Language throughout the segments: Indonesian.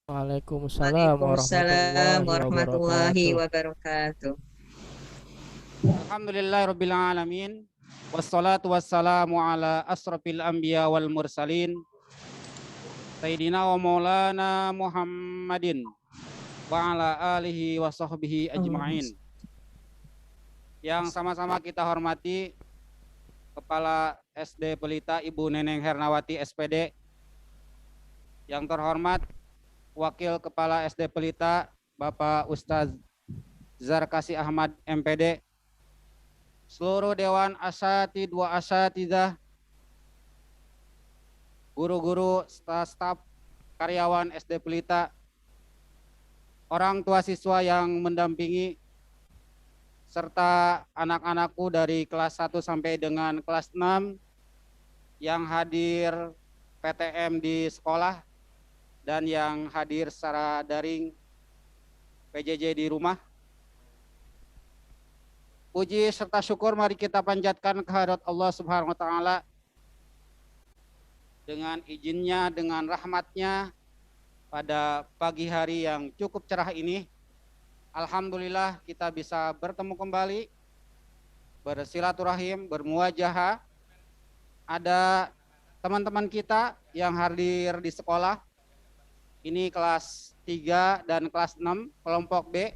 Waalaikumsalam Waalaikumsalam warahmatullahi warahmatullahi wabarakatuh. wabarakatuh. Alhamdulillahirabbil alamin. Wassalatu wassalamu ala asrofil anbiya wal mursalin Sayyidina wa maulana Muhammadin wa ala alihi wa sahbihi ajma'in. Yang sama-sama kita hormati Kepala SD Pelita Ibu Neneng Hernawati SPD, yang terhormat Wakil Kepala SD Pelita Bapak Ustadz Zarkasi Ahmad MPD, seluruh Dewan Asatidz wa Asatidzah, guru-guru, staf karyawan SD Pelita, orang tua siswa yang mendampingi, serta anak-anakku dari kelas 1 sampai dengan kelas 6 yang hadir PTM di sekolah dan yang hadir secara daring PJJ di rumah. Puji serta syukur mari kita panjatkan kehadirat Allah Subhanahu wa taala. Dengan izinnya, dengan rahmatnya, pada pagi hari yang cukup cerah ini, alhamdulillah kita bisa bertemu kembali, bersilaturahim, bermuajahah. Ada teman-teman kita yang hadir di sekolah, ini kelas 3 dan kelas 6, kelompok B.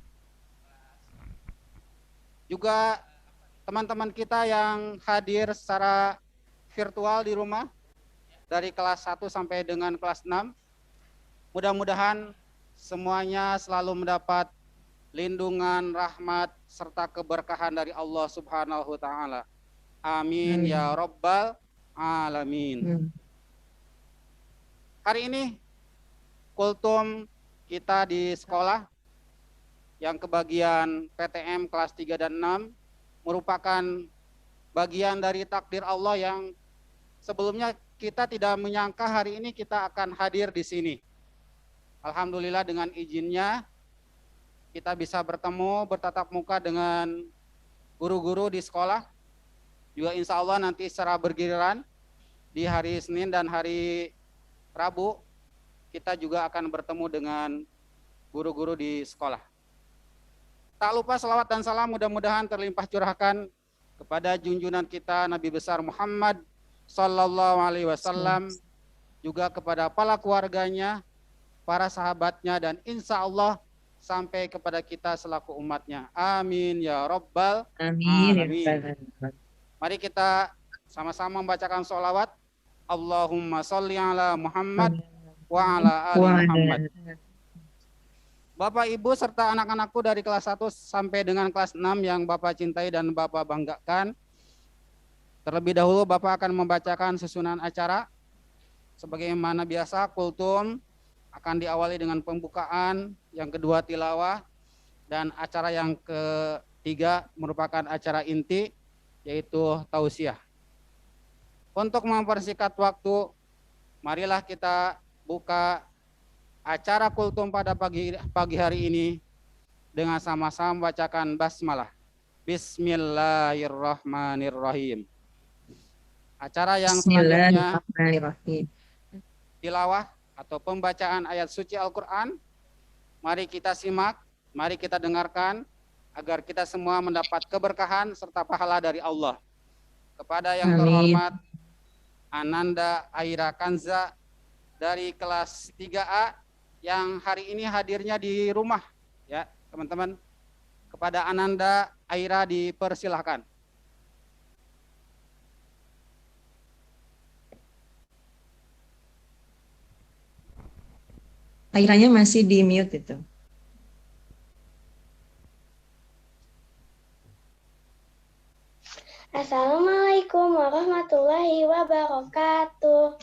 Juga teman-teman kita yang hadir secara virtual di rumah, dari kelas 1 sampai dengan kelas 6. Mudah-mudahan semuanya selalu mendapat lindungan, rahmat, serta keberkahan dari Allah Subhanahu wa ta'ala. Amin ya Rabbal Alamin. Hari ini kultum kita di sekolah yang kebagian PTM kelas 3 dan 6 merupakan bagian dari takdir Allah yang sebelumnya kita tidak menyangka hari ini kita akan hadir di sini. Alhamdulillah dengan izinnya kita bisa bertemu, bertatap muka dengan guru-guru di sekolah. Juga insya Allah nanti secara bergiliran di hari Senin dan hari Rabu kita juga akan bertemu dengan guru-guru di sekolah. Tak lupa salawat dan salam mudah-mudahan terlimpah curahkan kepada junjungan kita Nabi besar Muhammad Sallallahu Alaihi Wasallam, juga kepada para keluarganya, para sahabatnya, dan insya Allah sampai kepada kita selaku umatnya. Amin ya Rabbal Alamin. Mari kita sama-sama membacakan sholawat. Allahumma sholli ala Muhammad wa ala ali Muhammad. Bapak Ibu serta anak-anakku dari kelas 1 sampai dengan kelas 6 yang Bapak cintai dan Bapak banggakan, terlebih dahulu Bapak akan membacakan susunan acara. Sebagaimana biasa, kultum akan diawali dengan pembukaan, yang kedua tilawah, dan acara yang ketiga merupakan acara inti, yaitu tausiah. Untuk mempersingkat waktu, marilah kita buka acara kultum pada pagi hari ini dengan sama-sama membacakan basmalah. Bismillahirrahmanirrahim. Acara yang selanjutnya tilawah atau pembacaan ayat suci Al-Quran. Mari kita simak, mari kita dengarkan, agar kita semua mendapat keberkahan serta pahala dari Allah. Kepada yang terhormat Ananda Aira Kanza dari kelas 3A yang hari ini hadirnya di rumah, ya teman-teman. Kepada Ananda Aira dipersilahkan. Airanya masih di mute itu. Assalamualaikum warahmatullahi wabarakatuh.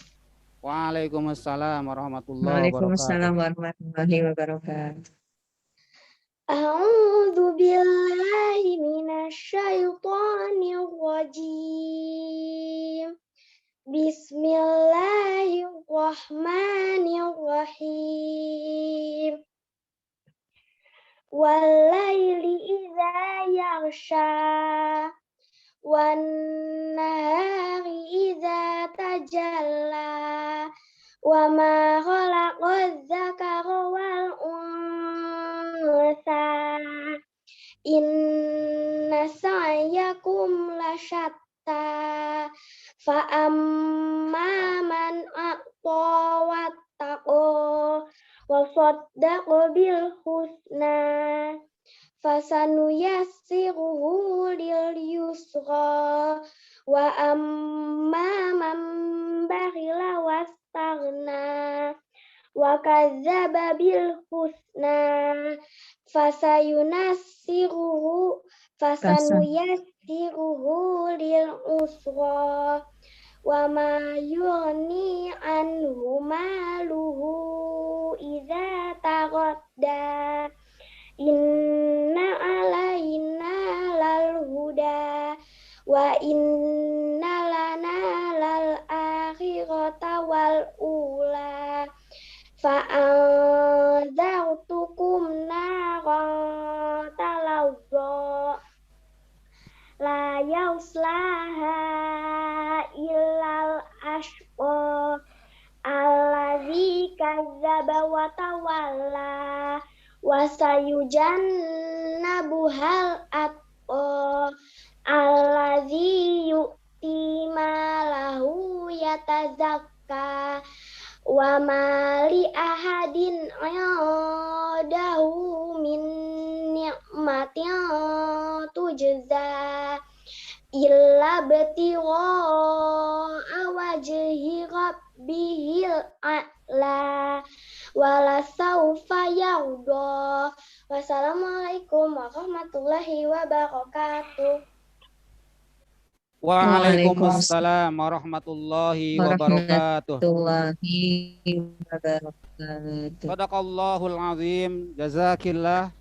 Waalaikumsalam warahmatullahi Waalaikumsalam wabarakatuh. warahmatullahi wabarakatuh. A'udzu billahi minasyaitonir rajim. Bismillahirrahmanirrahim. Walaili idza yaghsha wan nahari idza tajalla wa ma khalaqaz zakara wal sa'yakum lasyatta fa amma man a'ta wattaqa wa saddaqa bil husna fasanuyassiruhu lil yusra wa amma man bakhila wastaghna wa kadzdzaba bil husna fasanuyassiruhu lil usra wa ma yughni anhu maluhu idza taghadda inna alaina lal huda wa inna lana lal akhirata wal ula fa'anzartukum naran talazza la yauslaha illal ashqa allazi kazzaba wa tawalla wa sayujannabuhal atqa allazi yu'ti malahu yatazakka wa ma li ahadin 'indahu min ni'matin tujza illa btigha wajhi rabbihil a'la wala saufa yarda. Wassalamualaikum warahmatullahi wabarakatuh. Waalaikumsalam warahmatullahi wabarakatuh. Warahmatullahi wabarakatuh. Shadaqallahul azim. Jazakillah.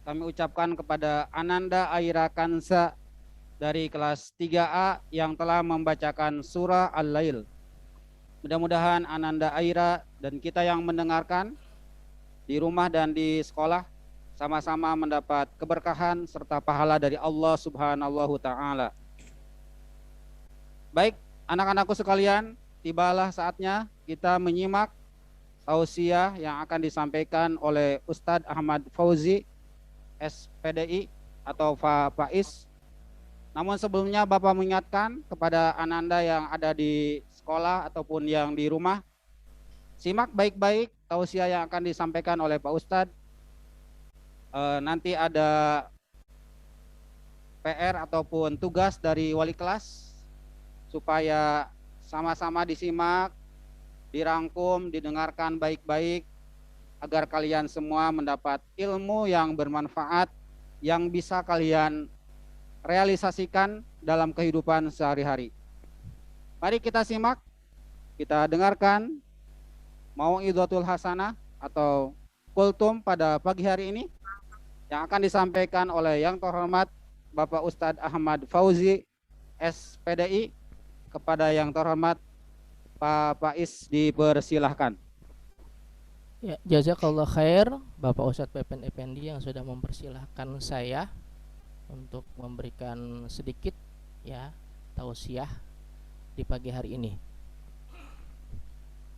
Kami ucapkan kepada Ananda Aira Kansa dari kelas 3A yang telah membacakan surah Al-Lail. Mudah-mudahan Ananda Aira dan kita yang mendengarkan di rumah dan di sekolah sama-sama mendapat keberkahan serta pahala dari Allah Subhanahu wa Ta'ala. Baik, anak-anakku sekalian, tibalah saatnya kita menyimak tausiah yang akan disampaikan oleh Ustadz Ahmad Fauzi, SPDI atau Faiz. Namun sebelumnya Bapak mengingatkan kepada Ananda yang ada di sekolah ataupun yang di rumah, simak baik-baik tausiah yang akan disampaikan oleh Pak Ustadz. Nanti ada PR ataupun tugas dari wali kelas supaya sama-sama disimak, dirangkum, didengarkan baik-baik agar kalian semua mendapat ilmu yang bermanfaat yang bisa kalian realisasikan dalam kehidupan sehari-hari. Mari kita simak, kita dengarkan Mau'izatul Hasanah atau kultum pada pagi hari ini yang akan disampaikan oleh yang terhormat Bapak Ustadz Ahmad Fauzi, SPDI. Kepada yang terhormat Pak Faiz dipersilahkan. Ya, jazakallah khair Bapak Ustadz Pepen Effendi yang sudah mempersilahkan saya untuk memberikan sedikit ya tausiah di pagi hari ini.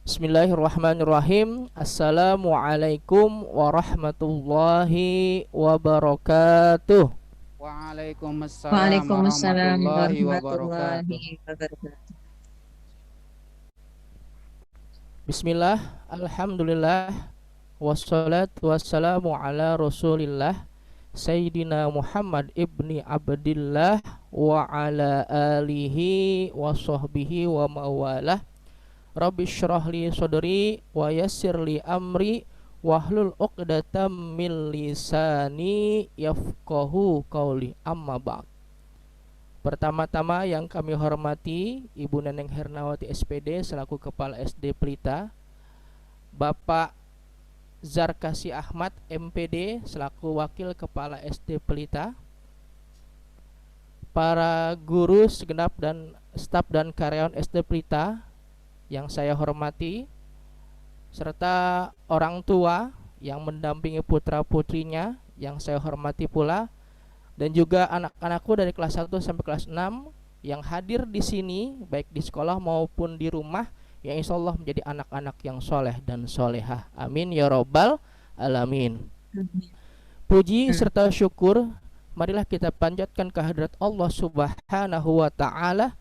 Bismillahirrahmanirrahim. Assalamualaikum warahmatullahi wabarakatuh. Waalaikumsalam warahmatullahi wabarakatuh. Bismillah, alhamdulillah, wassalatu wassalamu ala rasulillah Sayyidina Muhammad ibni Abdillah wa ala alihi wa sahbihi wa mawalah. Rabbi syrahli sadri wa yassirli amri wahlul 'uqdatam min lisani yafqahu qauli, amma ba'd. Pertama-tama yang kami hormati Ibu Neneng Hernawati SPD selaku Kepala SD Pelita, Bapak Zarkasi Ahmad MPD selaku Wakil Kepala SD Pelita, para guru segenap dan staf dan karyawan SD Pelita yang saya hormati, serta orang tua yang mendampingi putra-putrinya yang saya hormati pula, dan juga anak-anakku dari kelas 1 sampai kelas 6 yang hadir di sini baik di sekolah maupun di rumah, yang insya Allah menjadi anak-anak yang soleh dan solehah. Amin ya robbal alamin. Puji serta syukur marilah kita panjatkan kehadirat Allah Subhanahu wa taala,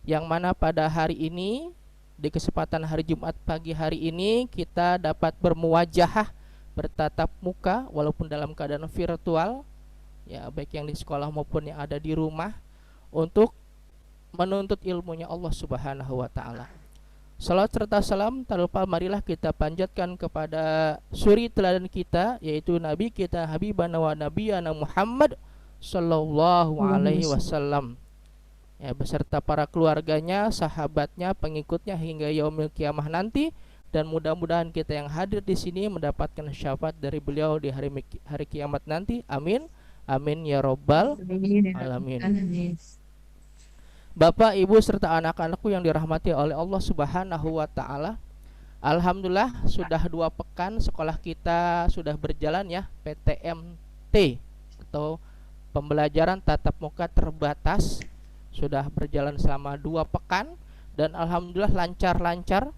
yang mana pada hari ini, di kesempatan hari Jumat pagi hari ini, kita dapat bermuwajahah, bertatap muka walaupun dalam keadaan virtual, ya, baik yang di sekolah maupun yang ada di rumah, untuk menuntut ilmunya Allah Subhanahu wa taala. Salawat serta salam tak lupa marilah kita panjatkan kepada suri teladan kita, yaitu Nabi kita Habibana wa Nabiyana Muhammad sallallahu alaihi wasallam, ya, beserta para keluarganya, sahabatnya, pengikutnya hingga yaumil kiamah nanti. Dan mudah-mudahan kita yang hadir di sini mendapatkan syafaat dari beliau di hari kiamat nanti. Amin. Amin ya robbal alamin. Bapak, Ibu serta anak-anakku yang dirahmati oleh Allah Subhanahu wa taala. Alhamdulillah sudah 2 pekan sekolah kita sudah berjalan, ya, PTMT atau pembelajaran tatap muka terbatas sudah berjalan selama 2 pekan, dan alhamdulillah lancar-lancar.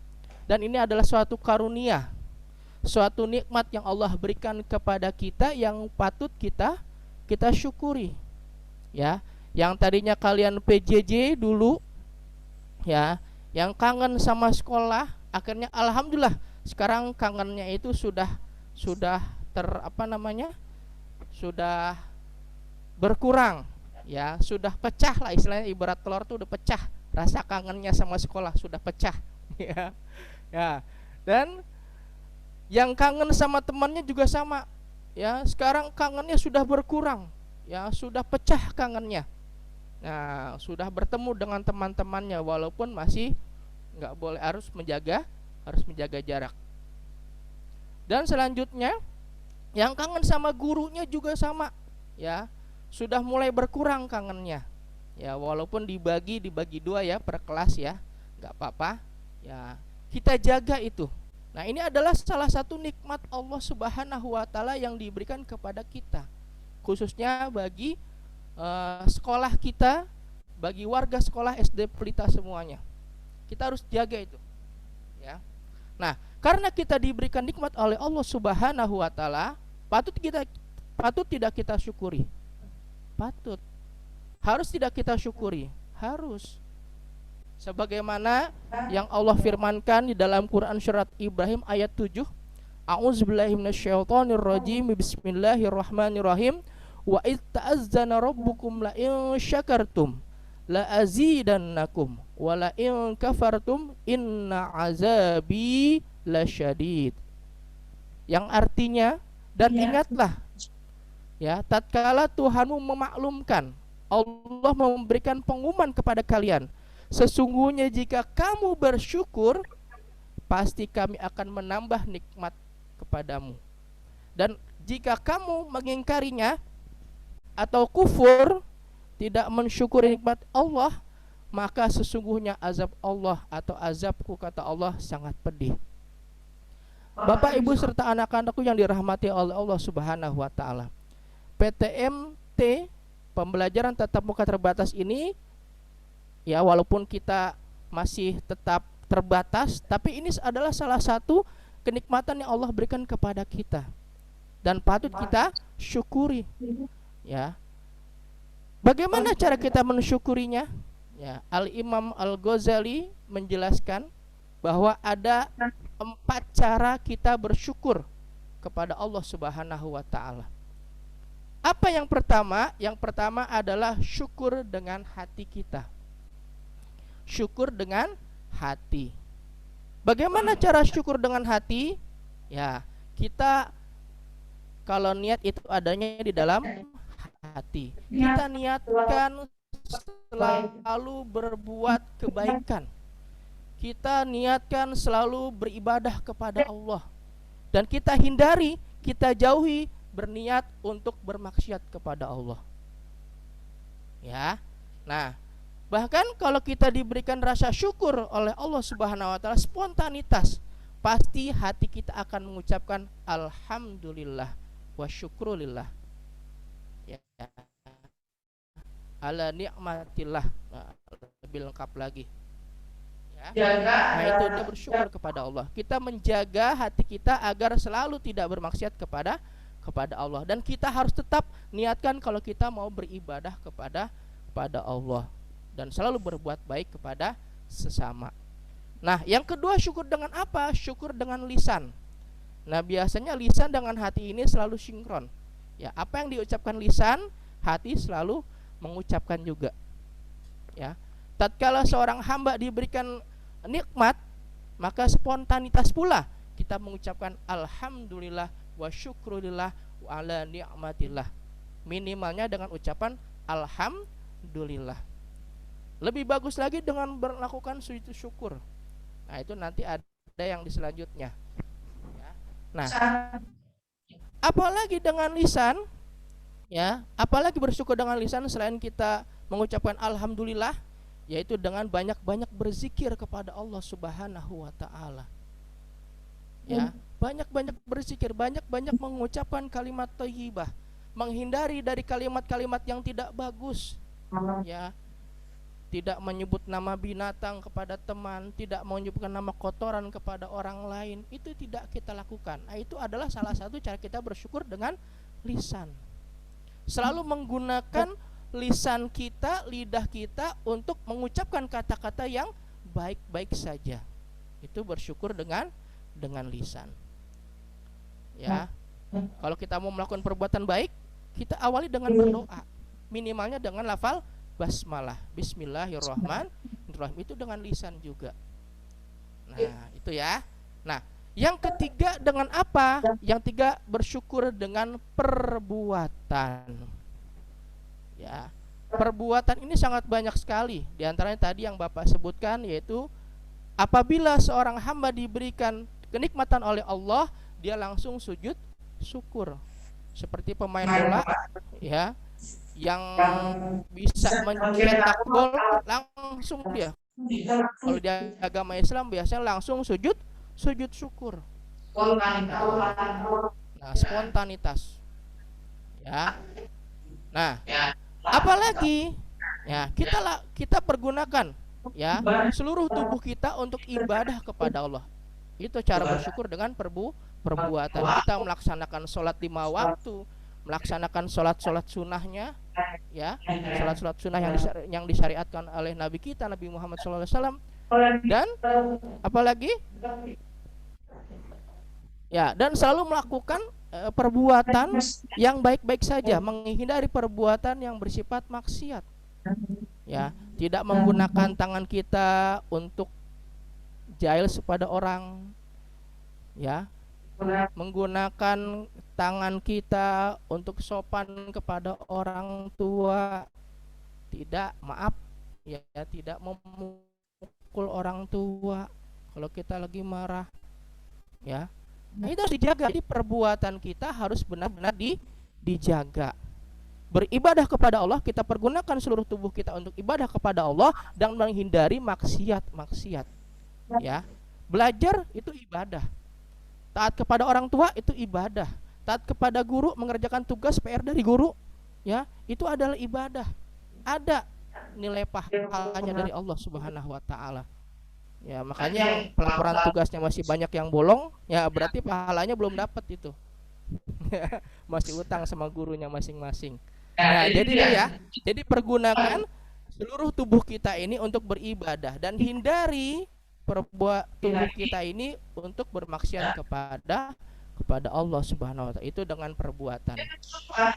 Dan ini adalah suatu karunia, suatu nikmat yang Allah berikan kepada kita yang patut kita syukuri, ya. Yang tadinya kalian PJJ dulu, ya, yang kangen sama sekolah, akhirnya alhamdulillah sekarang kangennya itu sudah sudah berkurang, ya, sudah pecah lah istilahnya, ibarat telur tuh udah pecah, rasa kangennya sama sekolah sudah pecah, ya. Ya. Dan yang kangen sama temannya juga sama, ya, sekarang kangennya sudah berkurang, ya, sudah pecah kangennya. Nah, sudah bertemu dengan teman-temannya walaupun masih nggak boleh, harus menjaga jarak. Dan selanjutnya yang kangen sama gurunya juga sama, ya, sudah mulai berkurang kangennya, ya, walaupun dibagi 2 ya per kelas, ya, nggak apa-apa, ya, kita jaga itu. Nah, ini adalah salah satu nikmat Allah Subhanahu wa taala yang diberikan kepada kita, khususnya bagi sekolah kita, bagi warga sekolah SD Pelita semuanya. Kita harus jaga itu, ya. Nah, karena kita diberikan nikmat oleh Allah Subhanahu wa taala, patut tidak kita syukuri. Harus tidak kita syukuri, harus. Sebagaimana yang Allah firmankan di dalam Quran surat Ibrahim ayat 7, A'udzubillahi minasyaitonirrajim, bismillahirrahmanirrahim. Wa id ta'azzana rabbukum la in syakartum la azidannakum wa la in kafartum inna azabi lasyadid. Yang artinya, dan ingatlah, ya, tatkala Tuhanmu memaklumkan, Allah memberikan pengumuman kepada kalian, sesungguhnya jika kamu bersyukur, pasti kami akan menambah nikmat kepadamu. Dan jika kamu mengingkarinya atau kufur, tidak mensyukuri nikmat Allah, maka sesungguhnya azab Allah atau azabku, kata Allah, sangat pedih. Bapak, Ibu serta anak-anakku yang dirahmati oleh Allah Subhanahu wa taala, PTMT, pembelajaran tatap muka terbatas ini, ya, walaupun kita masih tetap terbatas, tapi ini adalah salah satu kenikmatan yang Allah berikan kepada kita dan patut kita syukuri, ya. Bagaimana cara kita mensyukurinya? Ya, Al-Imam Al-Ghazali menjelaskan bahwa ada 4 cara kita bersyukur kepada Allah Subhanahu wa taala. Apa yang pertama? Yang pertama adalah syukur dengan hati kita. Syukur dengan hati. Bagaimana cara syukur dengan hati? Ya, kita kalau niat itu adanya di dalam hati. Kita niatkan selalu berbuat kebaikan. Kita niatkan selalu beribadah kepada Allah. Dan kita hindari, kita jauhi berniat untuk bermaksiat kepada Allah. Ya. Nah, bahkan kalau kita diberikan rasa syukur oleh Allah Subhanahu wa taala, spontanitas, pasti hati kita akan mengucapkan alhamdulillah wa syukrulillah. Ya. Ala ni'matillah. Nah, lebih lengkap lagi. Ya. Nah, itu dia bersyukur kepada Allah. Kita menjaga hati kita agar selalu tidak bermaksiat kepada kepada Allah, dan kita harus tetap niatkan kalau kita mau beribadah kepada Allah dan selalu berbuat baik kepada sesama. Nah, yang kedua, syukur dengan apa? Syukur dengan lisan. Nah, biasanya lisan dengan hati ini selalu sinkron. Ya, apa yang diucapkan lisan, hati selalu mengucapkan juga. Ya. Tatkala seorang hamba diberikan nikmat, maka spontanitas pula kita mengucapkan alhamdulillah wa syukrulillah wa ala ni'matillah. Minimalnya dengan ucapan alhamdulillah. Lebih bagus lagi dengan melakukan sujud syukur. Nah, itu nanti ada yang di selanjutnya. Ya. Nah, apalagi dengan lisan, ya, apalagi bersyukur dengan lisan selain kita mengucapkan alhamdulillah, yaitu dengan banyak-banyak berzikir kepada Allah Subhanahu wa taala. Ya, banyak-banyak berzikir, banyak-banyak mengucapkan kalimat thayyibah, menghindari dari kalimat-kalimat yang tidak bagus. Ya. Tidak menyebut nama binatang kepada teman, tidak menyebutkan nama kotoran kepada orang lain, itu tidak kita lakukan. Nah, itu adalah salah satu cara kita bersyukur dengan lisan. Selalu menggunakan lisan kita, lidah kita untuk mengucapkan kata-kata yang baik-baik saja. Itu bersyukur dengan lisan. Ya. Kalau kita mau melakukan perbuatan baik, kita awali dengan berdoa. Minimalnya dengan lafal basmalah, bismillahirrahmanirrahim, itu dengan lisan juga. Nah, itu ya. Nah, yang ketiga dengan apa? Yang tiga, bersyukur dengan perbuatan. Ya, perbuatan ini sangat banyak sekali. Di antaranya tadi yang Bapak sebutkan, yaitu apabila seorang hamba diberikan kenikmatan oleh Allah, dia langsung sujud syukur. Seperti pemain bola, ya, yang bisa mencetak gol langsung dia. Kalau di agama Islam biasanya langsung sujud syukur. Nah, spontanitas. Ya. Nah, apalagi ya kita pergunakan ya seluruh tubuh kita untuk ibadah kepada Allah. Itu cara bersyukur dengan perbuatan. Kita melaksanakan sholat 5 waktu, melaksanakan sholat sunnahnya, ya, sholat sunnah yang disyariatkan oleh Nabi kita, Nabi Muhammad SAW. Dan apalagi, ya, dan selalu melakukan perbuatan yang baik-baik saja, menghindari perbuatan yang bersifat maksiat. Ya, tidak menggunakan tangan kita untuk jahil kepada orang, ya, menggunakan tangan kita untuk sopan kepada orang tua, tidak, maaf ya, tidak memukul orang tua kalau kita lagi marah, ya. Nah, itu harus dijaga. Jadi perbuatan kita harus benar-benar dijaga. Beribadah kepada Allah, kita pergunakan seluruh tubuh kita untuk ibadah kepada Allah dan menghindari maksiat. Ya, belajar itu ibadah. Taat kepada orang tua itu ibadah. Taat kepada guru, mengerjakan tugas PR dari guru, ya, itu adalah ibadah. Ada nilai pahalanya dari Allah Subhanahu wa taala. Ya, makanya pelaporan tugasnya masih banyak yang bolong, ya berarti pahalanya belum dapat itu. Masih utang sama gurunya masing-masing. Nah, jadi pergunakan seluruh tubuh kita ini untuk beribadah dan hindari tubuh kita ini untuk bermaksiat kepada Allah Subhanahu wa taala, itu dengan perbuatan.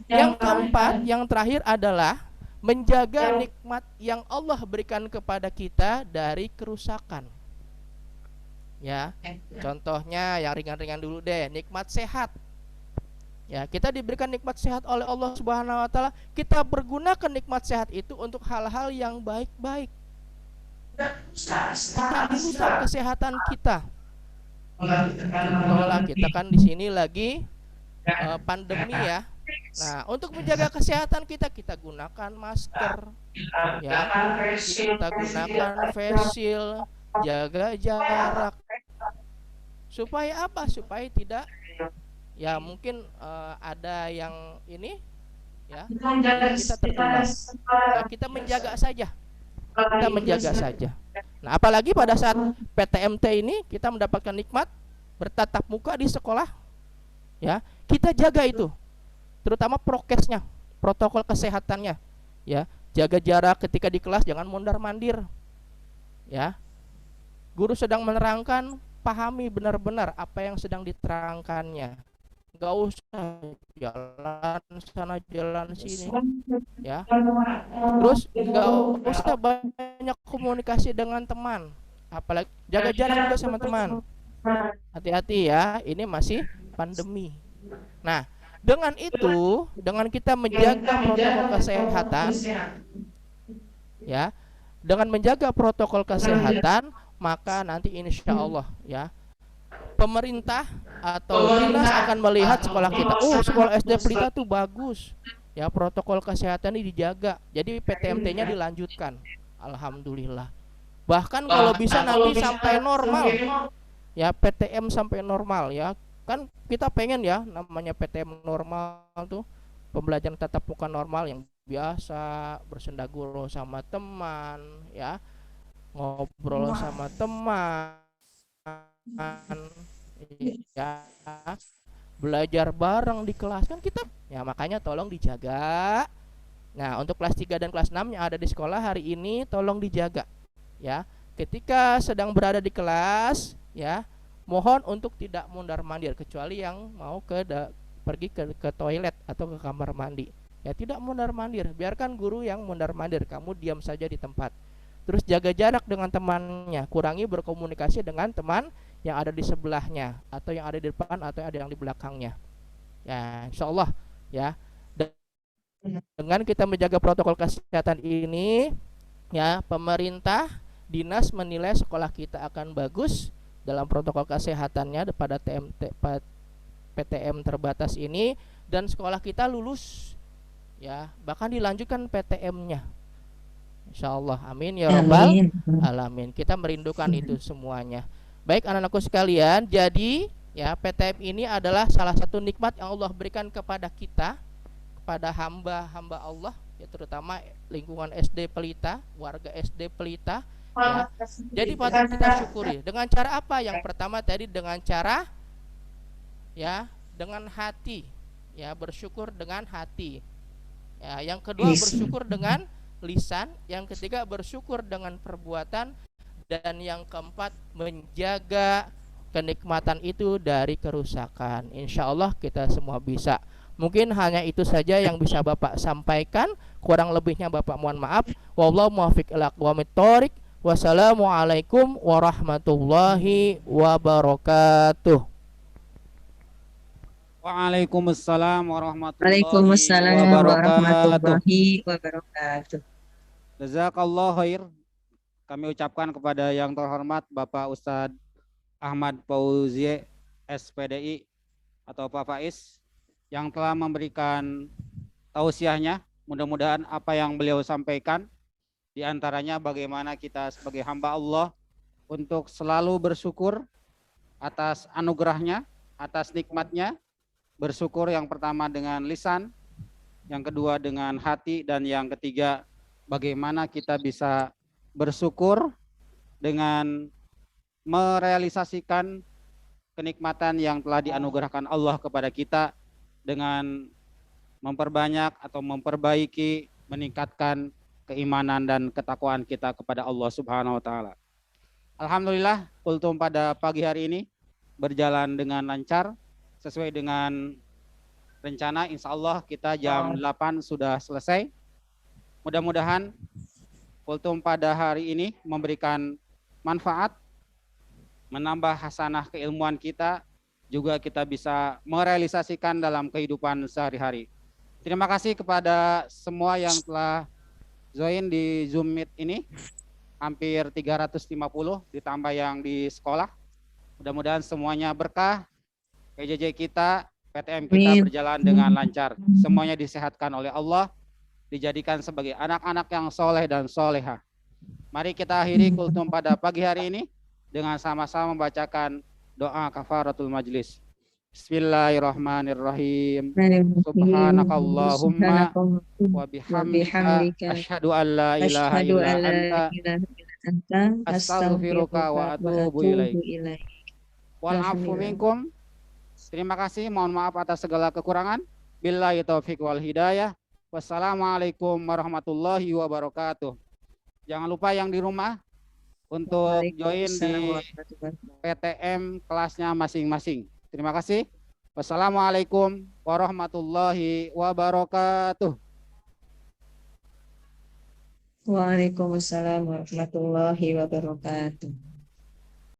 Yang keempat, yang terakhir adalah menjaga nikmat yang Allah berikan kepada kita dari kerusakan. Ya, contohnya yang ringan-ringan dulu deh, nikmat sehat. Ya, kita diberikan nikmat sehat oleh Allah Subhanahu wa taala, kita pergunakan nikmat sehat itu untuk hal-hal yang baik-baik. Bukan merusak kesehatan kita. Contohlah kita kan di sini lagi pandemi ya. Nah, untuk menjaga kesehatan kita gunakan masker, ya, kita gunakan face shield, jaga jarak. Supaya apa? Supaya tidak, ya mungkin ada yang ini, ya, kita tertular. Nah, kita menjaga saja. Nah, apalagi pada saat PTMT ini kita mendapatkan nikmat bertatap muka di sekolah, Ya, kita jaga itu, terutama prokesnya, protokol kesehatannya. Ya, jaga jarak ketika di kelas, jangan mondar-mandir. Ya, guru sedang menerangkan, pahami benar-benar apa yang sedang diterangkannya. Gak usah jalan sana jalan sini, ya. Terus gak usah banyak komunikasi dengan teman, apalagi jaga jarak juga sama teman. Hati-hati ya, ini masih pandemi. Nah, dengan itu, dengan kita menjaga protokol kesehatan, ya, dengan menjaga protokol kesehatan, maka nanti insya Allah, ya, pemerintah atau dinas akan melihat sekolah kita. Oh, sekolah SD Pelita tuh bagus. Ya, protokol kesehatan ini dijaga. Jadi PTMT-nya dilanjutkan. Alhamdulillah. Bahkan kalau bisa nanti sampai normal. Ya, PTM sampai normal ya. Kan kita pengen ya namanya PTM normal tuh, pembelajaran tatap muka normal yang biasa, bersenda guru sama teman, ya. Ngobrol sama teman, ya, belajar bareng di kelas kan kita, ya, makanya tolong dijaga. Nah, untuk kelas 3 dan kelas 6 yang ada di sekolah hari ini tolong dijaga, ya. Ketika sedang berada di kelas, ya, mohon untuk tidak mondar-mandir kecuali yang mau pergi ke toilet atau ke kamar mandi. Ya, tidak mondar-mandir, biarkan guru yang mondar-mandir, kamu diam saja di tempat. Terus jaga jarak dengan temannya, kurangi berkomunikasi dengan teman yang ada di sebelahnya atau yang ada di depan atau yang ada yang di belakangnya. Ya, insya Allah, ya. Dengan kita menjaga protokol kesehatan ini, ya, pemerintah, dinas menilai sekolah kita akan bagus dalam protokol kesehatannya pada PTM terbatas ini, dan sekolah kita lulus, ya, bahkan dilanjutkan PTM-nya. Insyaallah, amin ya rabbal alamin. Kita merindukan itu semuanya. Baik anak-anakku sekalian, jadi ya PTM ini adalah salah satu nikmat yang Allah berikan kepada kita, kepada hamba-hamba Allah, ya, terutama lingkungan SD Pelita, warga SD Pelita, ya. Jadi patut kita syukuri. Dengan cara apa? Yang pertama tadi dengan cara, ya, dengan hati, ya, bersyukur dengan hati. Ya, yang kedua bersyukur dengan lisan, yang ketiga bersyukur dengan perbuatan, dan yang keempat menjaga kenikmatan itu dari kerusakan. Insya Allah kita semua bisa. Mungkin hanya itu saja yang bisa Bapak sampaikan, kurang lebihnya Bapak mohon maaf. Wallahu muwaffiq ila aqwamit thoriq. Wassalamualaikum warahmatullahi wabarakatuh. Waalaikumsalam warahmatullahi Waalaikumsalam warahmatullahi wabarakatuh. Jazakallah khair. Kami ucapkan kepada yang terhormat Bapak Ustadz Ahmad Fauzi SPDI atau Pak Faiz yang telah memberikan tausiahnya. Mudah-mudahan apa yang beliau sampaikan diantaranya bagaimana kita sebagai hamba Allah untuk selalu bersyukur atas anugerahnya, atas nikmatnya. Bersyukur yang pertama dengan lisan, yang kedua dengan hati, dan yang ketiga bagaimana kita bisa bersyukur dengan merealisasikan kenikmatan yang telah dianugerahkan Allah kepada kita dengan memperbanyak atau memperbaiki, meningkatkan keimanan dan ketakwaan kita kepada Allah Subhanahu wa taala. Alhamdulillah, kultum pada pagi hari ini berjalan dengan lancar sesuai dengan rencana. Insya Allah kita jam 8 sudah selesai. Mudah-mudahan kultum pada hari ini memberikan manfaat, menambah hasanah keilmuan kita, juga kita bisa merealisasikan dalam kehidupan sehari-hari. Terima kasih kepada semua yang telah join di Zoom Meet ini, hampir 350 ditambah yang di sekolah. Mudah-mudahan semuanya berkah, PJJ kita, PTM kita berjalan dengan lancar. Semuanya disehatkan oleh Allah, dijadikan sebagai anak-anak yang soleh dan soleha. Mari kita akhiri kultum pada pagi hari ini dengan sama-sama membacakan doa kafaratul majlis. Bismillahirrahmanirrahim. Subhanakallahumma wa bihamdika asyhadu an la ilaha illa anta astaghfiruka wa atubu ilaik. Wal afu minkum. Terima kasih, mohon maaf atas segala kekurangan. Billahi taufiq wal hidayah. Wassalamualaikum warahmatullahi wabarakatuh. Jangan lupa yang di rumah untuk join Waalaikumsalam di warahmatullahi wabarakatuh. PTM kelasnya masing-masing. Terima kasih. Wassalamualaikum warahmatullahi wabarakatuh. Waalaikumsalam warahmatullahi wabarakatuh.